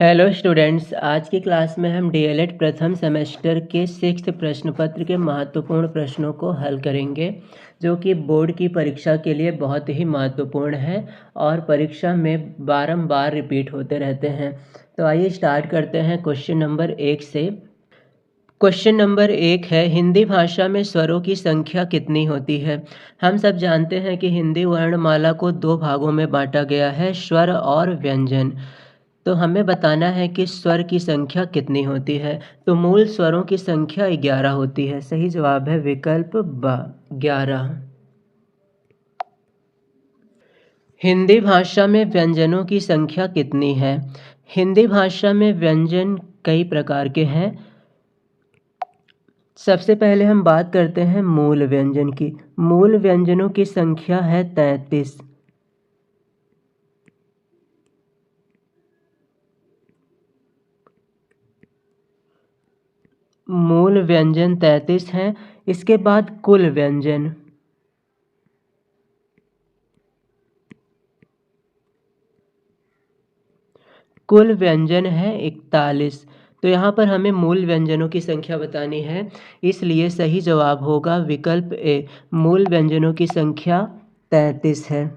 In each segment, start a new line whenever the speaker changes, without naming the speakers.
Hello students, आज की class में हम डीएलएड प्रथम सेमेस्टर के 6th प्रश्न पत्र के महत्वपूर्ण प्रश्नों को हल करेंगे, जो कि बोर्ड की परीक्षा के लिए बहुत ही महत्वपूर्ण है और परीक्षा में बारंबार रिपीट होते रहते हैं। तो आइए स्टार्ट करते हैं क्वेश्चन नंबर 1 से। क्वेश्चन नंबर 1 है, हिंदी भाषा में स्वरों की संख्या कितनी होती है। हम सब जानते हैं कि हिंदी वर्णमाला को 2 भागों में बांटा गया है, स्वर और व्यंजन। तो हमें बताना है कि स्वर की संख्या कितनी होती है। तो मूल स्वरों की संख्या 11 होती है। सही जवाब है विकल्प ब 11। हिंदी भाषा में व्यंजनों की संख्या कितनी है। हिंदी भाषा में व्यंजन कई प्रकार के हैं। सबसे पहले हम बात करते हैं मूल व्यंजन की। मूल व्यंजनों की संख्या है 33। मूल व्यंजन 33 हैं। इसके बाद कुल व्यंजन, कुल व्यंजन है 41। तो यहाँ पर हमें मूल व्यंजनों की संख्या बतानी है, इसलिए सही जवाब होगा विकल्प ए। मूल व्यंजनों की संख्या 33 है।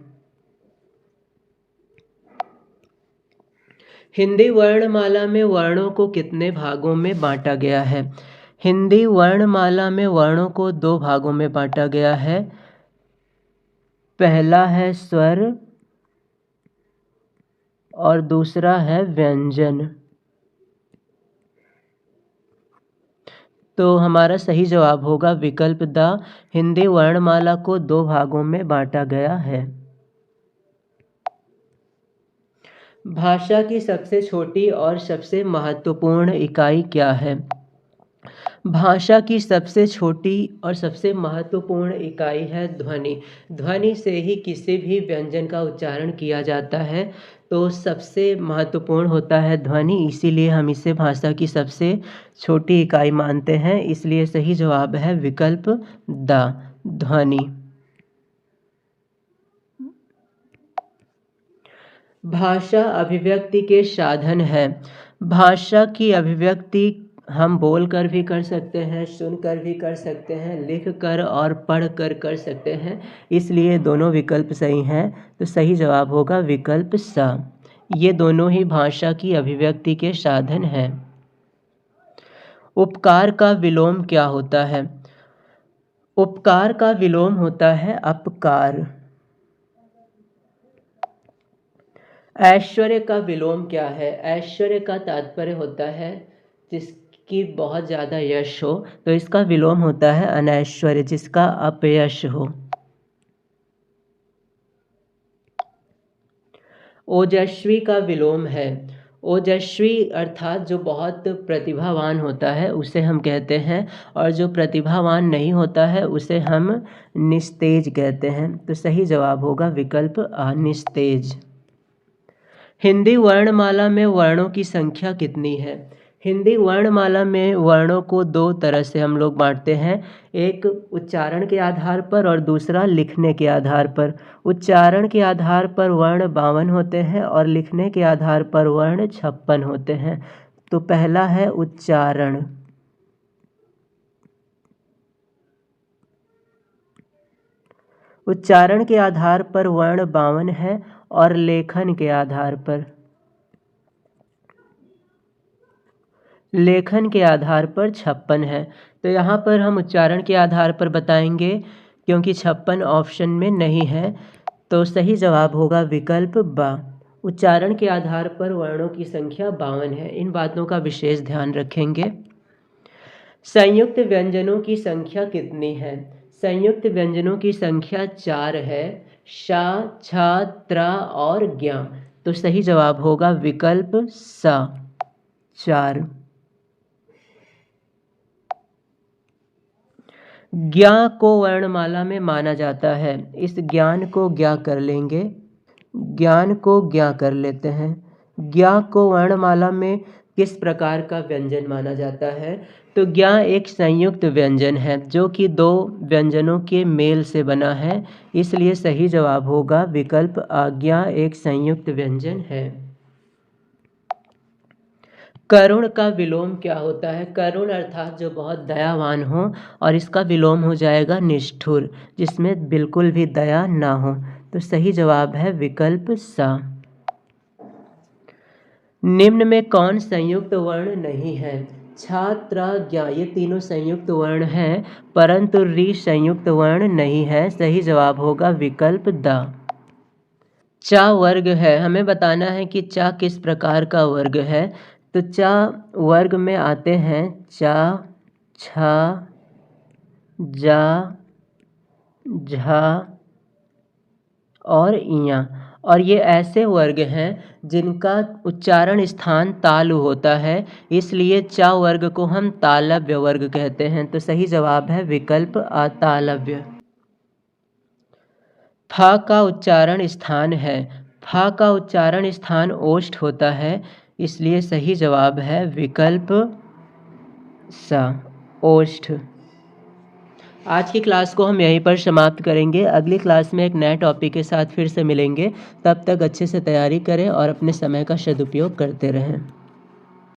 हिंदी वर्णमाला में वर्णों को कितने भागों में बांटा गया है। हिंदी वर्णमाला में वर्णों को 2 भागों में बांटा गया है। पहला है स्वर और दूसरा है व्यंजन। तो हमारा सही जवाब होगा विकल्प द। हिंदी वर्णमाला को 2 भागों में बांटा गया है। भाषा की सबसे छोटी और सबसे महत्वपूर्ण इकाई क्या है। भाषा की सबसे छोटी और सबसे महत्वपूर्ण इकाई है ध्वनि। ध्वनि से ही किसी भी व्यंजन का उच्चारण किया जाता है, तो सबसे महत्वपूर्ण होता है ध्वनि, इसीलिए हम इसे भाषा की सबसे छोटी इकाई मानते हैं। इसलिए सही जवाब है विकल्प द, ध्वनि। भाषा अभिव्यक्ति के साधन है। भाषा की अभिव्यक्ति हम बोलकर भी कर सकते हैं, सुनकर भी कर सकते हैं, लिखकर और पढ़कर कर सकते हैं, इसलिए दोनों विकल्प सही हैं। तो सही जवाब होगा विकल्प स। ये दोनों ही भाषा की अभिव्यक्ति के साधन हैं। उपकार का विलोम क्या होता है। उपकार का विलोम होता है अपकार। ऐश्वर्य का विलोम क्या है। ऐश्वर्य का तात्पर्य होता है जिसकी बहुत ज़्यादा यश हो, तो इसका विलोम होता है अनैश्वर्य, जिसका अपयश हो। ओजस्वी का विलोम है। ओजस्वी अर्थात जो बहुत प्रतिभावान होता है उसे हम कहते हैं, और जो प्रतिभावान नहीं होता है उसे हम निस्तेज कहते हैं। तो सही जवाब होगा विकल्प आ, निस्तेज। हिंदी वर्णमाला में वर्णों की संख्या कितनी है। हिंदी वर्णमाला में वर्णों को 2 तरह से हम लोग बांटते हैं, एक उच्चारण के आधार पर और दूसरा लिखने के आधार पर। उच्चारण के आधार पर वर्ण 52 होते हैं और लिखने के आधार पर वर्ण 56 होते हैं। तो पहला है उच्चारण। उच्चारण के आधार पर वर्ण 52 है और लेखन के आधार पर, लेखन के आधार पर 56 है। तो यहाँ पर हम उच्चारण के आधार पर बताएंगे, क्योंकि 56 ऑप्शन में नहीं है। तो सही जवाब होगा विकल्प ब। उच्चारण के आधार पर वर्णों की संख्या 52 है। इन बातों का विशेष ध्यान रखेंगे। संयुक्त व्यंजनों की संख्या कितनी है। संयुक्त व्यंजनों की संख्या 4 है, श, छ, त्र और ज्ञ। तो सही जवाब होगा विकल्प स, 4। ज्ञ को वर्णमाला में माना जाता है। इस ज्ञान को ज्ञ कर लेंगे, ज्ञान को ज्ञ कर लेते हैं। ज्ञ को वर्णमाला में किस प्रकार का व्यंजन माना जाता है। तो ज्ञ एक संयुक्त व्यंजन है, जो कि 2 व्यंजनों के मेल से बना है, इसलिए सही जवाब होगा विकल्प आ, ज्ञ एक संयुक्त व्यंजन है। करुण का विलोम क्या होता है? करुण अर्थात जो बहुत दयावान हो, और इसका विलोम हो जाएगा निष्ठुर, जिसमें बिल्कुल भी दया ना हो। तो सही जवाब है विकल्प सा। निम्न में कौन संयुक्त वर्ण नहीं है? छ, त्र, ज्ञ ये तीनों संयुक्त वर्ण हैं, परंतु ऋ संयुक्त वर्ण नहीं है। सही जवाब होगा विकल्प द। च वर्ग है, हमें बताना है कि च किस प्रकार का वर्ग है। तो च वर्ग में आते हैं च, छ, ज, झ और इया, और ये ऐसे वर्ग हैं जिनका उच्चारण स्थान तालु होता है, इसलिए च वर्ग को हम तालव्य वर्ग कहते हैं। तो सही जवाब है विकल्प अतालव्य। फ का उच्चारण स्थान है, फ का उच्चारण स्थान ओष्ठ होता है, इसलिए सही जवाब है विकल्प स, ओष्ठ। आज की क्लास को हम यहीं पर समाप्त करेंगे। अगली क्लास में एक नए टॉपिक के साथ फिर से मिलेंगे। तब तक अच्छे से तैयारी करें और अपने समय का सदुपयोग करते रहें।